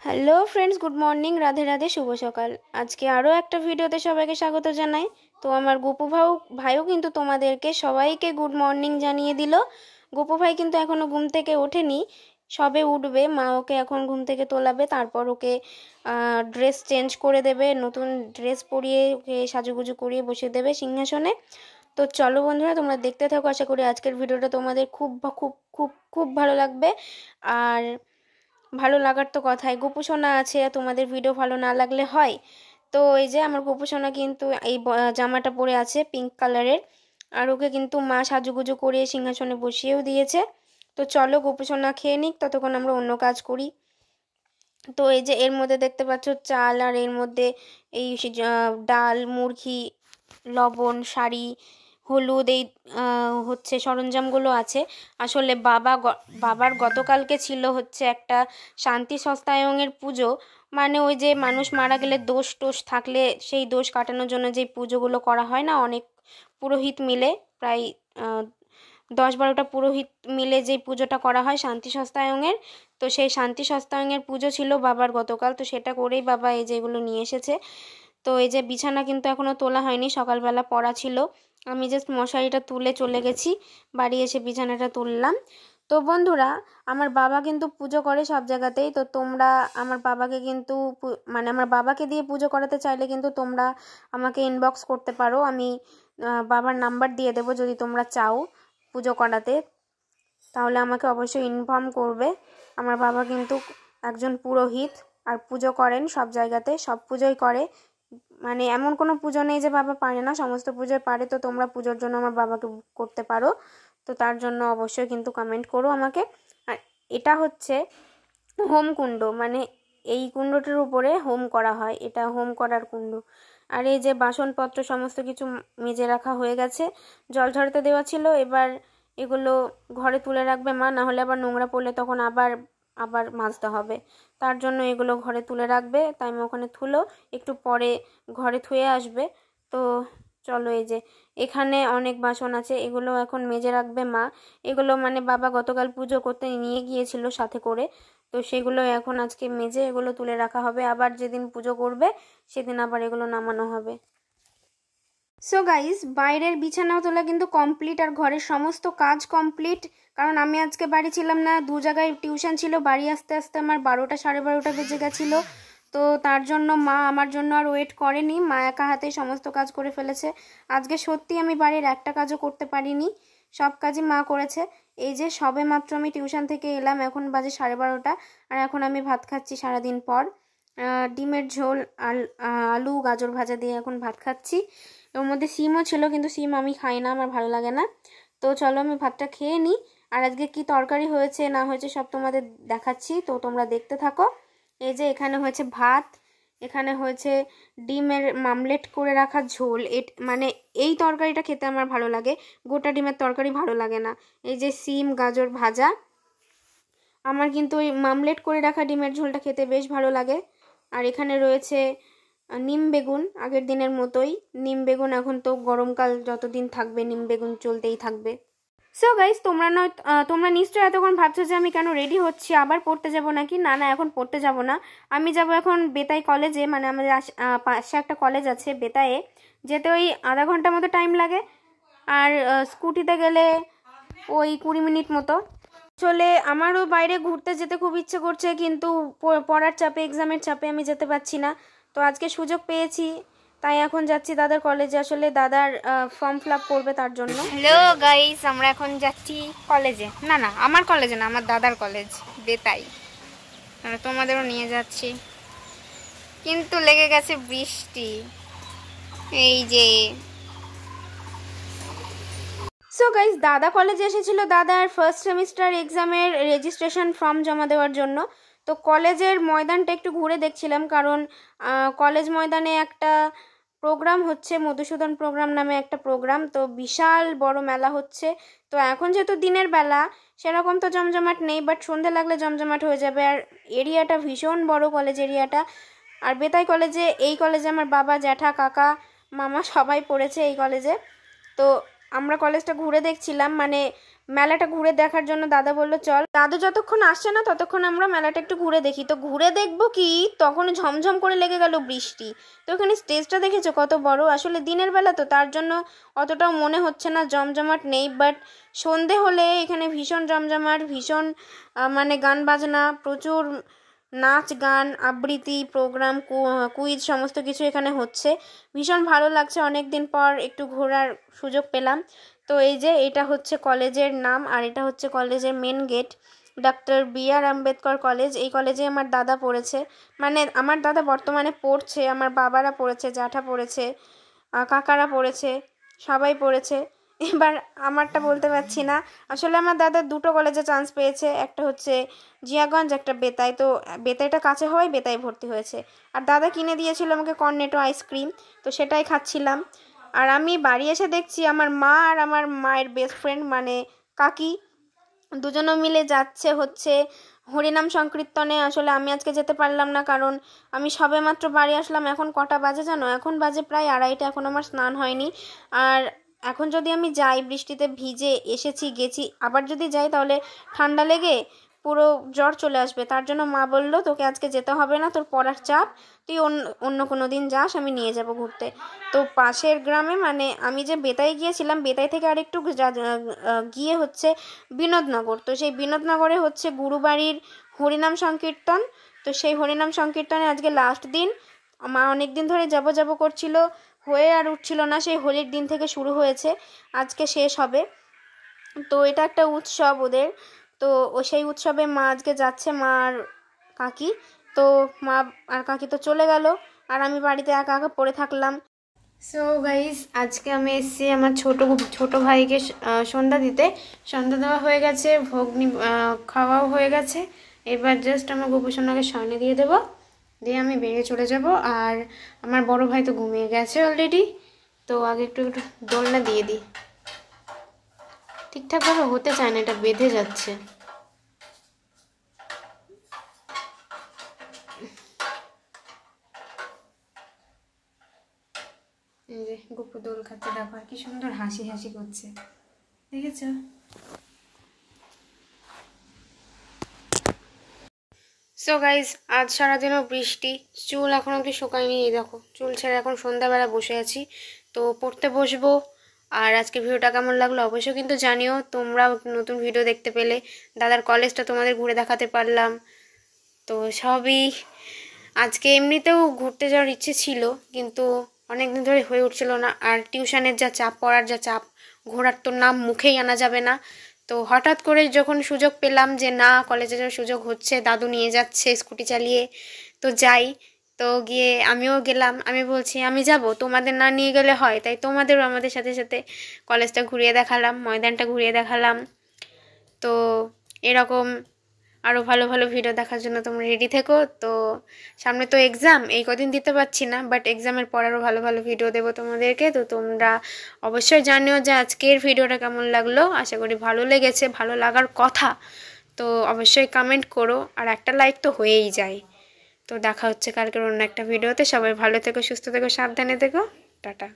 Hello friends, good morning, Radhe Radhe, শুভ সকাল। আজকে আরও একটা ভিডিওতে সবাইকে স্বাগত জানাই। তো আমার গোপু ভাইও কিন্তু তোমাদেরকে সবাইকে গুড মর্নিং জানিয়ে দিল। গোপু ভাই কিন্তু এখনও ঘুম থেকে ওঠেনি, সবে উঠবে। মা ওকে এখন ঘুম থেকে তোলাবে, তারপর ওকে ড্রেস চেঞ্জ করে দেবে, নতুন ড্রেস পরিয়ে ওকে সাজুগুজু করিয়ে বসিয়ে দেবে সিংহাসনে। তো চলো বন্ধুরা, তোমরা দেখতে থাকো। আশা করি আজকের ভিডিওটা তোমাদের খুব খুব খুব খুব ভালো লাগবে। আর ভালো লাগার তো কথাই, গোপু সোনা আছে, তোমাদের ভিডিও ভালো না লাগলে হয়? তো এই যে আমার গোপু সোনা কিন্তু এই জামাটা পরে আছে পিঙ্ক কালারের, আর ওকে কিন্তু মা সাজুগুজু করে সিংহাসনে বসিয়েও দিয়েছে। তো চলো গোপু সোনা খেয়ে নিক, ততক্ষণ আমরা অন্য কাজ করি। তো এই যে এর মধ্যে দেখতে পাচ্ছ চাল, আর এর মধ্যে এই ডাল, মুরগি, লবণ, শাড়ি, হলুদ, এই হচ্ছে সরঞ্জামগুলো আছে। আসলে বাবার গতকালকে ছিল হচ্ছে একটা শান্তি সস্তায়নের পুজো, মানে ওই যে মানুষ মারা গেলে দোষ টোষ থাকলে সেই দোষ কাটানোর জন্য যে পুজোগুলো করা হয় না, অনেক পুরোহিত মিলে, প্রায় 10-12টা পুরোহিত মিলে যে পুজোটা করা হয় শান্তি সস্তায়নের, তো সেই শান্তি সস্তায়নের পুজো ছিল বাবার গতকাল। তো সেটা করেই বাবা এই যেগুলো নিয়ে এসেছে। তো এই যে বিছানা কিন্তু এখনও তোলা হয়নি, সকালবেলা পড়া ছিল, আমি জাস্ট মশারিটা তুলে চলে গেছি, বাড়ি এসে বিছানাটা তুললাম। তো বন্ধুরা, আমার বাবা কিন্তু পুজো করে সব জায়গাতেই। তো তোমরা আমার বাবাকে কিন্তু মানে আমার বাবাকে দিয়ে পুজো করাতে চাইলে কিন্তু তোমরা আমাকে ইনবক্স করতে পারো, আমি বাবার নাম্বার দিয়ে দেবো। যদি তোমরা চাও পুজো করাতে, তাহলে আমাকে অবশ্যই ইনফর্ম করবে। আমার বাবা কিন্তু একজন পুরোহিত, আর পুজো করেন সব জায়গাতে, সব পুজোই করে, মানে এমন কোনো পুজো নেই যে বাবা পারে না, সমস্ত পুজোয় পারে। তো তোমরা পুজোর জন্য আমার বাবাকে করতে পারো, তো তার জন্য অবশ্যই কিন্তু কমেন্ট করো আমাকে। আর এটা হচ্ছে হোমকুণ্ড, মানে এই কুণ্ডটির উপরে হোম করা হয়, এটা হোম করার কুণ্ড। আর এই যে বাসনপত্র সমস্ত কিছু মেজে রাখা হয়ে গেছে, জল ঝরাতে দেওয়া ছিল, এবার এগুলো ঘরে তুলে রাখবে মা, না হলে আবার নোংরা পড়লে তখন আবার আবার মাজতে হবে। তার জন্য এগুলো ঘরে তুলে রাখবে, তাই আমি ওখানে তুলো একটু পরে ঘরে ধুয়ে আসবে। তো চলো, এই যে এখানে অনেক বাসন আছে, এগুলো এখন মেজে রাখবে মা। এগুলো মানে বাবা গতকাল পুজো করতে নিয়ে গিয়েছিল সাথে করে, তো সেগুলো এখন আজকে মেজে এগুলো তুলে রাখা হবে, আবার যেদিন পুজো করবে সেদিন আবার এগুলো নামানো হবে। সো গাইস, বাইরের বিছানাও তোলা কিন্তু কমপ্লিট, আর ঘরের সমস্ত কাজ কমপ্লিট। কারণ আমি আজকে বাড়ি ছিলাম না, দু জায়গায় টিউশন ছিল, বাড়ি আসতে আসতে আমার 12টা 12:30 বেজে গেছিলো। তো তার জন্য মা আমার জন্য আর ওয়েট করেনি, মা একা হাতেই সমস্ত কাজ করে ফেলেছে। আজকে সত্যি আমি বাড়ির একটা কাজও করতে পারিনি, সব কাজই মা করেছে। এই যে সবে মাত্র আমি টিউশন থেকে এলাম, এখন বাজে 12:30, আর এখন আমি ভাত খাচ্ছি সারাদিন পর। ডিমের ঝোল, আলু গাজর ভাজা দিয়ে এখন ভাত খাচ্ছি। ওর মধ্যে সিমও ছিল, কিন্তু সিম আমি খাই না, আমার ভালো লাগে না। তো চলো আমি ভাতটা খেয়ে নিই, আর আজকে কি তরকারি হয়েছে না হয়েছে সব তোমাদের দেখাচ্ছি, তো তোমরা দেখতে থাকো। এই যে এখানে হয়েছে ভাত, এখানে হয়েছে ডিমের মামলেট করে রাখা ঝোল, মানে এই তরকারিটা খেতে আমার ভালো লাগে, গোটা ডিমের তরকারি ভালো লাগে না। এই যে সিম গাজর ভাজা, আমার কিন্তু ওই মামলেট করে রাখা ডিমের ঝোলটা খেতে বেশ ভালো লাগে। আর এখানে রয়েছে নিম বেগুন, আগের দিনের মতোই নিম বেগুন, এখন তো গরমকাল যতদিন থাকবে নিম বেগুন চলতেই থাকবে। সো গাইস, তোমরা নিশ্চয়ই এতক্ষণ ভাবছো যে আমি কেন রেডি হচ্ছি, আবার পড়তে যাব নাকি। না না, এখন পড়তে যাব না, আমি যাব এখন বেতাই কলেজে, মানে আমাদের পাশে একটা কলেজ আছে বেতায়ে, যেতে ওই আধা ঘন্টা মতো টাইম লাগে, আর স্কুটিতে গেলে ওই 20 মিনিট মতো। আসলে আমারও বাইরে ঘুরতে যেতে খুব ইচ্ছে করছে, কিন্তু পড়ার চাপে, এক্সামের চাপে আমি যেতে পারছি না। তো আজকে সুযোগ পেয়েছি, তাই এখন যাচ্ছি দাদার কলেজে, আসলে দাদার ফর্ম ফিল আপ করবে তার জন্য। হ্যালো গাইস, আমরা এখন যাচ্ছি কলেজে, না না আমার কলেজে না, আমার দাদার কলেজ বেতাই, তোমাদেরও নিয়ে যাচ্ছি। কিন্তু লেগে গেছে বৃষ্টি, এই যে। সো গাইস, দাদা কলেজে এসেছিল দাদার ফার্স্ট সেমিস্টার এক্সামের রেজিস্ট্রেশন ফর্ম জমা দেওয়ার জন্য। তো কলেজের ময়দানটা একটু ঘুরে দেখছিলাম, কারণ কলেজ ময়দানে একটা প্রোগ্রাম হচ্ছে, মধুসূদন প্রোগ্রাম নামে একটা প্রোগ্রাম, তো বিশাল বড় মেলা হচ্ছে। তো এখন যেহেতু দিনের বেলা সেরকম তো জমজমাট নেই, বাট সন্ধে লাগলে জমজমাট হয়ে যাবে। আর এরিয়াটা ভীষণ বড়, কলেজ এরিয়াটা। আর বেতাই কলেজে, এই কলেজে আমার বাবা, জ্যাঠা, কাকা, মামা সবাই পড়েছে এই কলেজে। তো আমরা কলেজটা ঘুরে দেখছিলাম, মানে মেলাটা ঘুরে দেখার জন্য দাদা বললো চল। দাদু যতক্ষণ আসছে না ততক্ষণ আমরা মেলাটা একটু ঘুরে দেখি। তো ঘুরে দেখবো কি, তখন ঝমঝম করে লেগে গেল বৃষ্টি। তো এখানে স্টেজটা দেখেছো কত বড়, আসলে দিনের বেলা তো তার জন্য অতটাও মনে হচ্ছে না, জমজমাট নেই। বাট সন্ধে হলে এখানে ভীষণ জমজমাট, ভীষণ মানে গান বাজনা, প্রচুর নাচ গান আবৃত্তি প্রোগ্রাম কুইজ সমস্ত কিছু এখানে হচ্ছে। ভীষণ ভালো লাগছে, অনেক দিন পর একটু ঘোরার সুযোগ পেলাম। তো এই যে এটা হচ্ছে কলেজের নাম, আর এটা হচ্ছে কলেজের main gate, doctor B R. Ambedkar college. এই কলেজে আমার দাদা পড়েছে, মানে আমার দাদা বর্তমানে পড়ছে, আমার বাবারা পড়েছে, জ্যাঠা পড়েছে, কাকারা পড়েছে, সবাই পড়েছে। এবার আমারটা বলতে পারছি না, আসলে আমার দাদা দুটো কলেজে চান্স পেয়েছে, একটা হচ্ছে জিয়াগঞ্জ, একটা বেতাই। তো বেতাইটা কাছে হওয়ায় বেতাই ভর্তি হয়েছে। আর দাদা কিনে দিয়েছিল আমাকে কর্নেটো আইসক্রিম, তো সেটাই খাচ্ছিলাম। আর আমি বাড়ি এসে দেখছি আমার মা আর আমার মায়ের বেস্ট ফ্রেন্ড মানে কাকি দুজনে মিলে যাচ্ছে হচ্ছে হরিনাম সংকীর্তনে। আসলে আমি আজকে যেতে পারলাম না, কারণ আমি সবেমাত্র বাড়ি আসলাম। এখন কটা বাজে জানো? এখন বাজে প্রায় 2:30। এখন আমার স্নান হয়নি। আর এখন যদি আমি যাই, বৃষ্টিতে ভিজে এসেছি গেছি, আবার যদি যাই তাহলে ঠান্ডা লেগে পুরো জ্বর চলে আসবে। তার জন্য মা বলল তোকে আজকে যেতে হবে না, তোর পড়ার চাপ, তুই অন্য কোনো দিন যাস, আমি নিয়ে যাব ঘুরতে। তো পাশের গ্রামে মানে আমি যে বেতাই গিয়েছিলাম, বেতাই থেকে আরেকটু গিয়ে হচ্ছে বিনোদনগর। তো সেই বিনোদনগরে হচ্ছে গুরুবাড়ির হরিনাম সংকীর্তন। তো সেই হরিনাম সংকীর্তনে আজকে লাস্ট দিন। মা অনেক দিন ধরে যাব করছিল, হয়ে আর উঠছিল না। সেই হোলির দিন থেকে শুরু হয়েছে, আজকে শেষ হবে। তো এটা একটা উৎসব ওদের। তো সেই উৎসবে মা আজকে যাচ্ছে, মা আর কাকি। তো মা আর কাকি তো চলে গেল, আর আমি বাড়িতে একা একা পড়ে থাকলাম। সো গাইস, আজকে আমি এসেছি আমার ছোট ভাইকে সন্ধ্যা দিতে। সন্ধ্যা দেওয়া হয়ে গেছে, ভোগ খাওয়াও হয়ে গেছে। এবার জাস্ট আমার গোপুসোনাকে শয়নে দিয়ে দেবো, দিয়ে আমি বেরিয়ে চলে যাব। আর আমার বড় ভাই তো ঘুমিয়ে গেছে অলরেডি। তো আগে একটু দোলনা দিয়ে দিই। ঠিকঠাকভাবে হতে চায় না, এটা বেঁধে যাচ্ছে। এই যে গপু দোল খাচ্ছে, দেখো আর কি সুন্দর হাসি হাসি করছে, দেখেছ? সো গাইজ, আজ সারাদিনও বৃষ্টি, চুল এখন অব্দি শুকায়নি। এই দেখো চুল ছেড়ে এখন সন্ধ্যাবেলা বসে আছি। তো পড়তে বসবো। আর আজকে ভিডিওটা কেমন লাগলো অবশ্যই কিন্তু জানিও। তোমরা নতুন ভিডিও দেখতে পেলে, দাদার কলেজটা তোমাদের ঘুরে দেখাতে পারলাম। তো সবই আজকে এমনিতেও ঘুরতে যাওয়ার ইচ্ছে ছিল, কিন্তু অনেক দিন ধরে হয়ে উঠছিল না। আর টিউশনের যা চাপ, পড়ার যা চাপ, ঘোরার তো নাম মুখেই আনা যাবে না। তো হঠাৎ করে যখন সুযোগ পেলাম যে না, কলেজে যাওয়ার সুযোগ হচ্ছে, দাদু নিয়ে যাচ্ছে স্কুটি চালিয়ে, তো যাই। তো গিয়ে আমিও গেলাম। আমি বলছি আমি যাব, তোমাদের না নিয়ে গেলে হয়, তাই তোমাদেরও আমাদের সাথে সাথে কলেজটা ঘুরিয়ে দেখালাম, ময়দানটা ঘুরিয়ে দেখালাম। তো এরকম আরও ভালো ভালো ভিডিও দেখার জন্য তোমরা রেডি থেকো। তো সামনে তো এক্সাম, এই কদিন দিতে পারছি না, বাট এক্সামের পর আরও ভালো ভালো ভিডিও দেবো তোমাদেরকে। তো তোমরা অবশ্যই জানিও যে আজকের ভিডিওটা কেমন লাগলো। আশা করি ভালো লেগেছে, ভালো লাগার কথা। তো অবশ্যই কমেন্ট করো, আর একটা লাইক তো হয়েই যায়। তো দেখা হচ্ছে কালকের অন্য একটা ভিডিওতে। সবাই ভালো থেকো, সুস্থ থেকো, সাবধানে থেকো। টাটা।